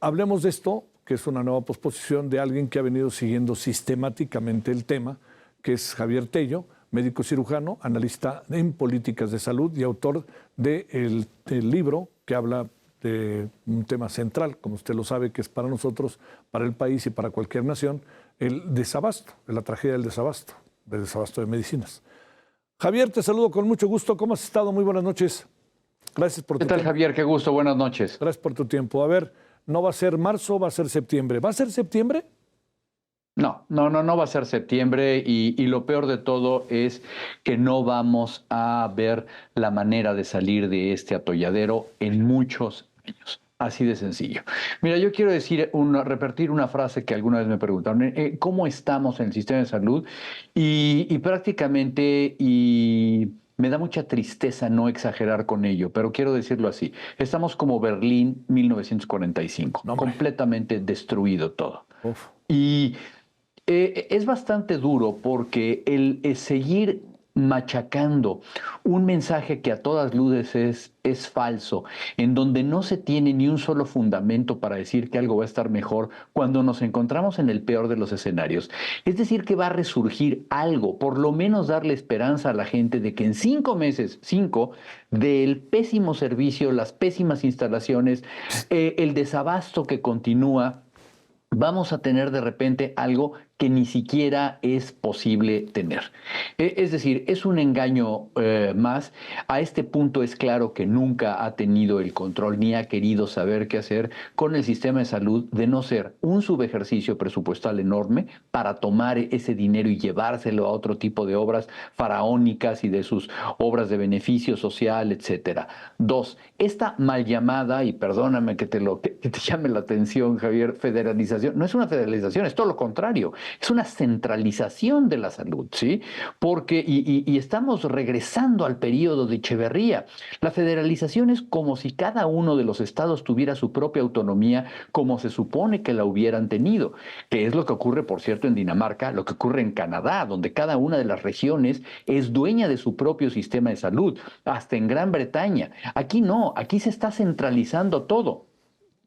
Hablemos de esto, que es una nueva posposición de alguien que ha venido siguiendo sistemáticamente el tema, que es Javier Tello, médico cirujano, analista en políticas de salud y autor del libro que habla de un tema central, como usted lo sabe, que es para nosotros, para el país y para cualquier nación, el desabasto, la tragedia del desabasto de medicinas. Javier, te saludo con mucho gusto. ¿Cómo has estado? Muy buenas noches. Gracias por tu tiempo. ¿Qué tal, Javier? Qué gusto. Buenas noches. Gracias por tu tiempo. A ver, no va a ser marzo, va a ser septiembre. ¿Va a ser septiembre? No va a ser septiembre y lo peor de todo es que no vamos a ver la manera de salir de este atolladero en muchos años. Así de sencillo. Mira, yo quiero repetir una frase que alguna vez me preguntaron, ¿cómo estamos en el sistema de salud? Y prácticamente, me da mucha tristeza no exagerar con ello, pero quiero decirlo así, estamos como Berlín 1945, No, hombre. completamente destruido todo. Uf. Y es bastante duro porque el seguir machacando un mensaje que a todas luces es falso, en donde no se tiene ni un solo fundamento para decir que algo va a estar mejor cuando nos encontramos en el peor de los escenarios. Es decir, que va a resurgir algo, por lo menos darle esperanza a la gente de que en 5 meses, del pésimo servicio, las pésimas instalaciones, el desabasto que continúa, vamos a tener de repente algo que ni siquiera es posible tener. Es decir, es un engaño más. A este punto es claro que nunca ha tenido el control ni ha querido saber qué hacer con el sistema de salud, de no ser un subejercicio presupuestal enorme para tomar ese dinero y llevárselo a otro tipo de obras faraónicas y de sus obras de beneficio social, etcétera. 2, esta mal llamada, y perdóname que te llame la atención, Javier, federalización, no es una federalización, es todo lo contrario. Es una centralización de la salud, ¿sí? Porque, y estamos regresando al periodo de Echeverría. La federalización es como si cada uno de los estados tuviera su propia autonomía, como se supone que la hubieran tenido, que es lo que ocurre, por cierto, en Dinamarca, lo que ocurre en Canadá, donde cada una de las regiones es dueña de su propio sistema de salud, hasta en Gran Bretaña. Aquí no, aquí se está centralizando todo.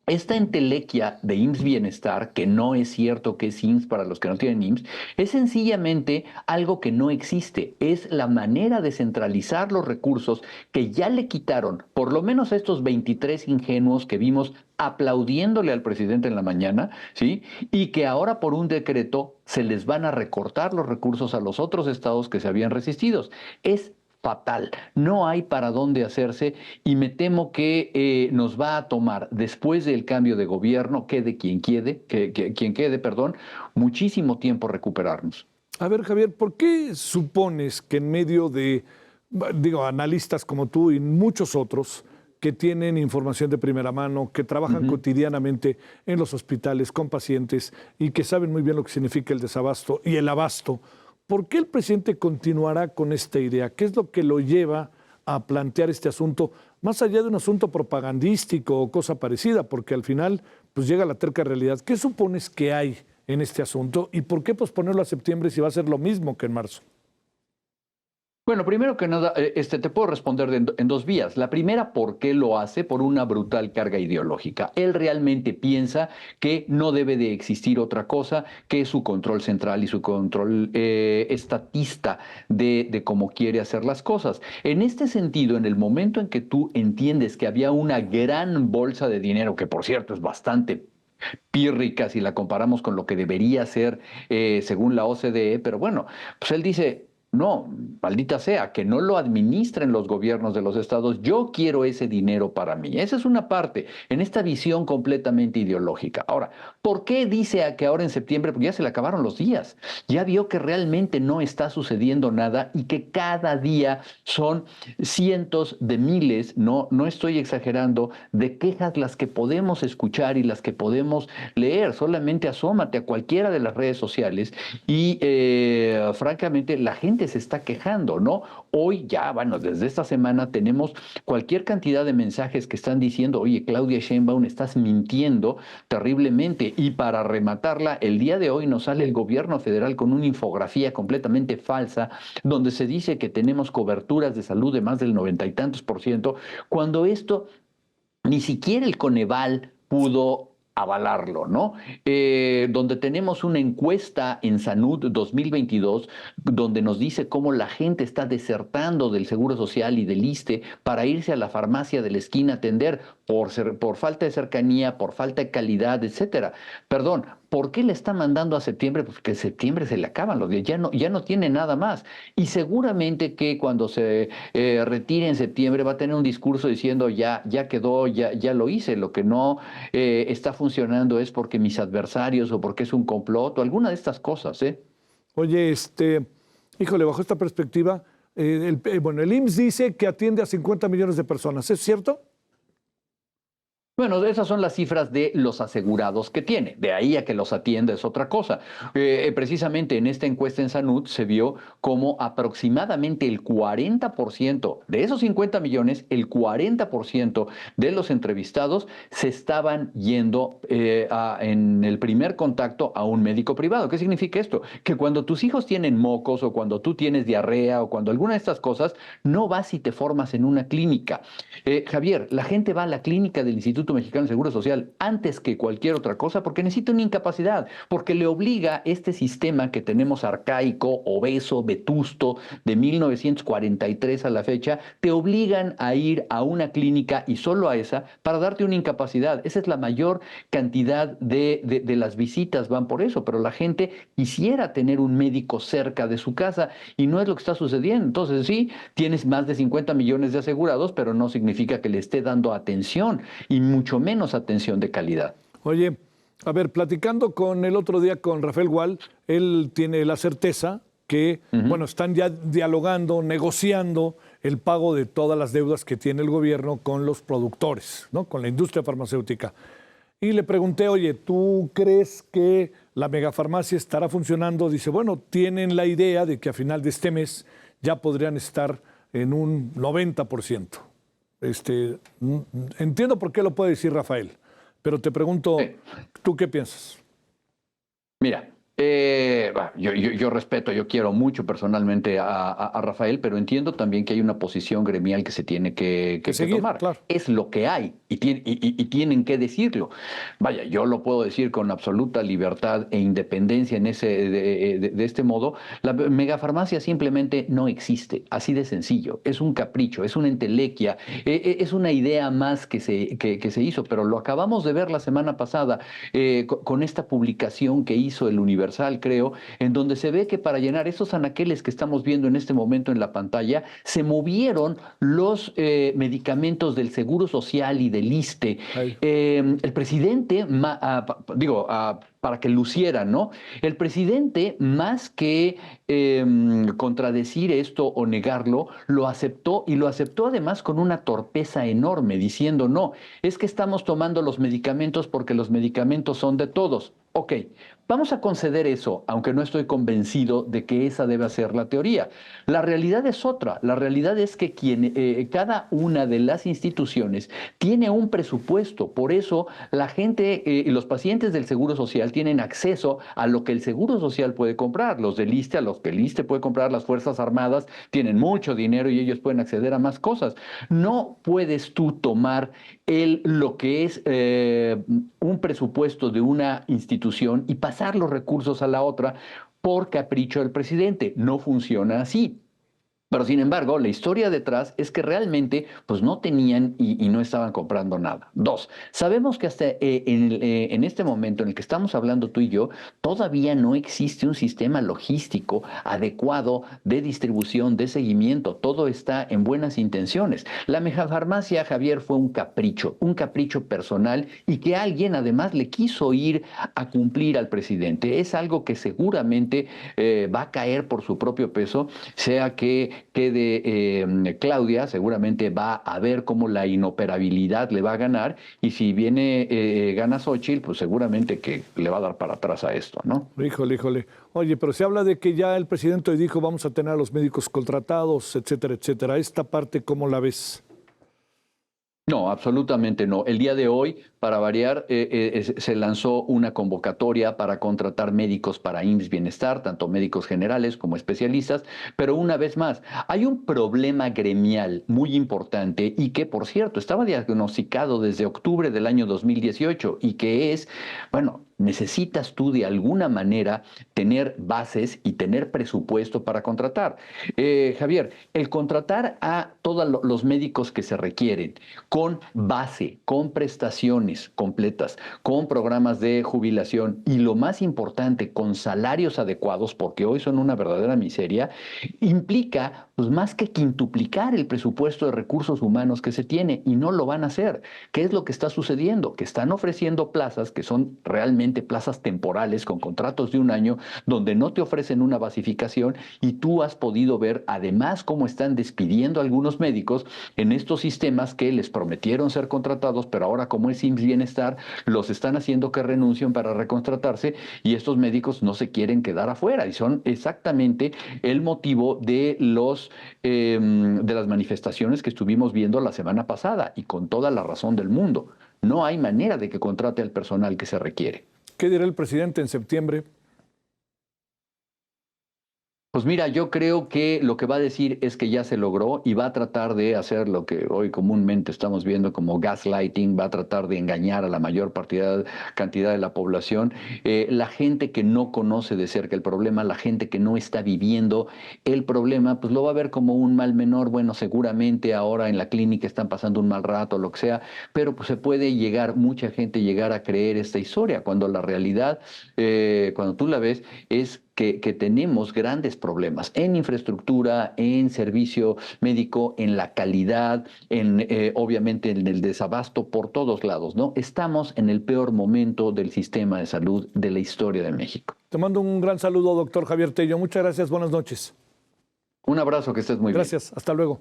Esta entelequia de IMSS Bienestar, que no es cierto que es IMSS para los que no tienen IMSS, es sencillamente algo que no existe. Es la manera de centralizar los recursos que ya le quitaron, por lo menos a estos 23 ingenuos que vimos aplaudiéndole al presidente en la mañana, ¿sí? Y que ahora por un decreto se les van a recortar los recursos a los otros estados que se habían resistido. Es fatal, no hay para dónde hacerse y me temo que nos va a tomar después del cambio de gobierno, quede quien quede, perdón, muchísimo tiempo recuperarnos. A ver, Javier, ¿por qué supones que en medio de, analistas como tú y muchos otros que tienen información de primera mano, que trabajan cotidianamente en los hospitales con pacientes y que saben muy bien lo que significa el desabasto y el abasto, ¿por qué el presidente continuará con esta idea? ¿Qué es lo que lo lleva a plantear este asunto, más allá de un asunto propagandístico o cosa parecida? Porque al final pues llega la terca realidad. ¿Qué supones que hay en este asunto y por qué posponerlo a septiembre si va a ser lo mismo que en marzo? Bueno, primero que nada, te puedo responder en 2 vías. La primera, ¿por qué lo hace? Por una brutal carga ideológica. Él realmente piensa que no debe de existir otra cosa que su control central y su control estatista de cómo quiere hacer las cosas. En este sentido, en el momento en que tú entiendes que había una gran bolsa de dinero, que por cierto es bastante pírrica si la comparamos con lo que debería ser según la OCDE, pero bueno, pues él dice: no, maldita sea, que no lo administren los gobiernos de los estados, yo quiero ese dinero para mí. Esa es una parte, en esta visión completamente ideológica. Ahora, ¿por qué dice que ahora en septiembre? Porque ya se le acabaron los días, ya vio que realmente no está sucediendo nada y que cada día son cientos de miles, no estoy exagerando, de quejas las que podemos escuchar y las que podemos leer. Solamente asómate a cualquiera de las redes sociales y francamente la gente se está quejando, ¿no? Hoy ya, bueno, desde esta semana tenemos cualquier cantidad de mensajes que están diciendo: oye, Claudia Sheinbaum, estás mintiendo terriblemente. Y para rematarla, el día de hoy nos sale el gobierno federal con una infografía completamente falsa, donde se dice que tenemos coberturas de salud de más del 90 y tantos %, cuando esto ni siquiera el Coneval pudo avalarlo, ¿no? Donde tenemos una encuesta en Sanud 2022, donde nos dice cómo la gente está desertando del Seguro Social y del ISSSTE para irse a la farmacia de la esquina a atender por falta de cercanía, por falta de calidad, etcétera. Perdón, ¿por qué le está mandando a septiembre? Pues que en septiembre se le acaban los días, ya no tiene nada más. Y seguramente que cuando se retire en septiembre va a tener un discurso diciendo ya quedó, ya lo hice. Lo que no está funcionando es porque mis adversarios o porque es un complot o alguna de estas cosas, ¿eh? Oye, híjole, bajo esta perspectiva, bueno, el IMSS dice que atiende a 50 millones de personas, ¿es cierto? Bueno, esas son las cifras de los asegurados que tiene. De ahí a que los atienda es otra cosa. Precisamente en esta encuesta en Sanud se vio como aproximadamente el 40% de esos 50 millones, el 40% de los entrevistados se estaban yendo en el primer contacto a un médico privado. ¿Qué significa esto? Que cuando tus hijos tienen mocos o cuando tú tienes diarrea o cuando alguna de estas cosas, no vas y te formas en una clínica. Javier, la gente va a la clínica del Instituto Mexicano de Seguro Social antes que cualquier otra cosa porque necesita una incapacidad, porque le obliga este sistema que tenemos arcaico, obeso, vetusto, de 1943 a la fecha, te obligan a ir a una clínica y solo a esa para darte una incapacidad. Esa es la mayor cantidad de las visitas, van por eso, pero la gente quisiera tener un médico cerca de su casa y no es lo que está sucediendo. Entonces sí, tienes más de 50 millones de asegurados, pero no significa que le esté dando atención y mucho menos atención de calidad. Oye, a ver, platicando con el otro día con Rafael Gual, él tiene la certeza que, bueno, están ya dialogando, negociando el pago de todas las deudas que tiene el gobierno con los productores, ¿no? Con la industria farmacéutica. Y le pregunté, oye, ¿tú crees que la megafarmacia estará funcionando? Dice, bueno, tienen la idea de que a final de este mes ya podrían estar en un 90%. Entiendo por qué lo puede decir Rafael, pero te pregunto, ¿tú qué piensas? Mira, yo respeto, yo quiero mucho personalmente a Rafael, pero entiendo también que hay una posición gremial que se tiene que seguir, tomar. claro. Es lo que hay y tienen que decirlo. Vaya, yo lo puedo decir con absoluta libertad e independencia de este modo. La megafarmacia simplemente no existe, así de sencillo. Es un capricho, es una entelequia, es una idea más que se hizo, pero lo acabamos de ver la semana pasada con esta publicación que hizo el Universal, creo, en donde se ve que para llenar esos anaqueles que estamos viendo en este momento en la pantalla, se movieron los medicamentos del Seguro Social y del ISSSTE. El presidente, para que lucieran, ¿no? El presidente, más que contradecir esto o negarlo, lo aceptó y lo aceptó además con una torpeza enorme, diciendo, no, es que estamos tomando los medicamentos porque los medicamentos son de todos. Ok, vamos a conceder eso, aunque no estoy convencido de que esa debe ser la teoría. La realidad es otra. La realidad es que cada una de las instituciones tiene un presupuesto. Por eso la gente y los pacientes del Seguro Social tienen acceso a lo que el Seguro Social puede comprar. Los del ISSSTE, a los que el ISSSTE puede comprar, las Fuerzas Armadas tienen mucho dinero y ellos pueden acceder a más cosas. No puedes tú tomar lo que es un presupuesto de una institución y pasar los recursos a la otra por capricho del presidente. No funciona así. Pero sin embargo, la historia detrás es que realmente pues no tenían y no estaban comprando nada. Dos, sabemos que hasta en este momento en el que estamos hablando tú y yo, todavía no existe un sistema logístico adecuado de distribución, de seguimiento. Todo está en buenas intenciones. La megafarmacia, Javier, fue un capricho personal y que alguien además le quiso ir a cumplir al presidente. Es algo que seguramente va a caer por su propio peso, sea que quede Claudia, seguramente va a ver cómo la inoperabilidad le va a ganar y si gana Xóchitl, pues seguramente que le va a dar para atrás a esto, ¿no? Híjole, híjole. Oye, pero se habla de que ya el presidente dijo vamos a tener a los médicos contratados, etcétera, etcétera. Esta parte, ¿cómo la ves? No, absolutamente no. El día de hoy, para variar, se lanzó una convocatoria para contratar médicos para IMSS Bienestar, tanto médicos generales como especialistas, pero una vez más, hay un problema gremial muy importante y que, por cierto, estaba diagnosticado desde octubre del año 2018 y que es, bueno, necesitas tú de alguna manera tener bases y tener presupuesto para contratar. Javier, el contratar a todos los médicos que se requieren, con base, con prestaciones completas, con programas de jubilación y lo más importante, con salarios adecuados, porque hoy son una verdadera miseria, implica pues más que quintuplicar el presupuesto de recursos humanos que se tiene y no lo van a hacer. ¿Qué es lo que está sucediendo? Que están ofreciendo plazas que son realmente plazas temporales con contratos de un año donde no te ofrecen una basificación y tú has podido ver además cómo están despidiendo a algunos médicos en estos sistemas que les prometieron ser contratados, pero ahora como es IMSS Bienestar, los están haciendo que renuncien para recontratarse y estos médicos no se quieren quedar afuera y son exactamente el motivo de las manifestaciones que estuvimos viendo la semana pasada y con toda la razón del mundo. No hay manera de que contrate al personal que se requiere. ¿Qué dirá el presidente en septiembre? Pues mira, yo creo que lo que va a decir es que ya se logró y va a tratar de hacer lo que hoy comúnmente estamos viendo como gaslighting, va a tratar de engañar a la mayor cantidad de la población. La gente que no conoce de cerca el problema, la gente que no está viviendo el problema, pues lo va a ver como un mal menor. Bueno, seguramente ahora en la clínica están pasando un mal rato, lo que sea, pero pues se puede llegar, mucha gente llegar a creer esta historia, cuando la realidad, cuando tú la ves, es que tenemos grandes problemas en infraestructura, en servicio médico, en la calidad, obviamente en el desabasto por todos lados, ¿no? Estamos en el peor momento del sistema de salud de la historia de México. Te mando un gran saludo, doctor Javier Tello. Muchas gracias, buenas noches. Un abrazo, que estés muy bien. Gracias, hasta luego.